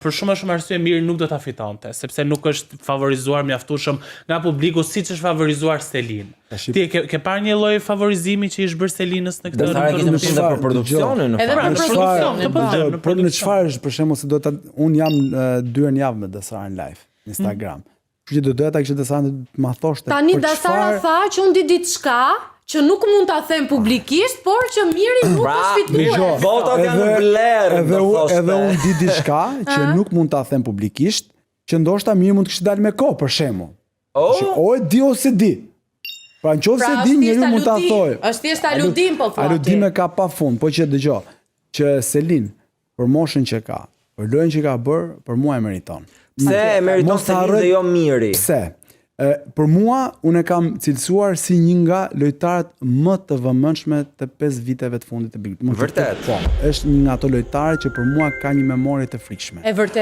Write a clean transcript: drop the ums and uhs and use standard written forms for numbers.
për shumë arsye Miri nuk do ta fitonte, sepse nuk është favorizuar mjaftueshëm nga publiku siç është favorizuar Selin. Ti ke parë një lloj favorizimi që i është bërë Selinës në këtë rrugë për produksionin? Edhe për produksionin. Për në çfarë është për shembull se un jam 2 herë në javë me Dasarën live në Instagram. Kështu që do doja ta kishte Dasarën të ma thoshte. Tani Dasara tha që un di diçka që nuk mund ta them publikisht, por që Miri nuk është fituar. Votat janë në blerë. Edhe unë di diçka që nuk mund ta them publikisht, që ndoshta Miri mund të kishte dalë me kohë për shembull. O e di ose di. Pra nëse di njeriu mund ta thojë. Është thjesht aludim po thotë. Aludime ka pafund, po që dëgjoj, që Selin për moshën që ka, për lojën që ka bërë, për mua e meriton. Pse e meriton Selin dhe jo Miri? Pse? Për mua, unë e kam cilësuar si një nga lojtarët më të vëmendshme të 5 viteve të fundit të Big Brother. Vërtet? Po, është një nga ato lojtarë që për mua ka një memorie të frikshme. E vërtet.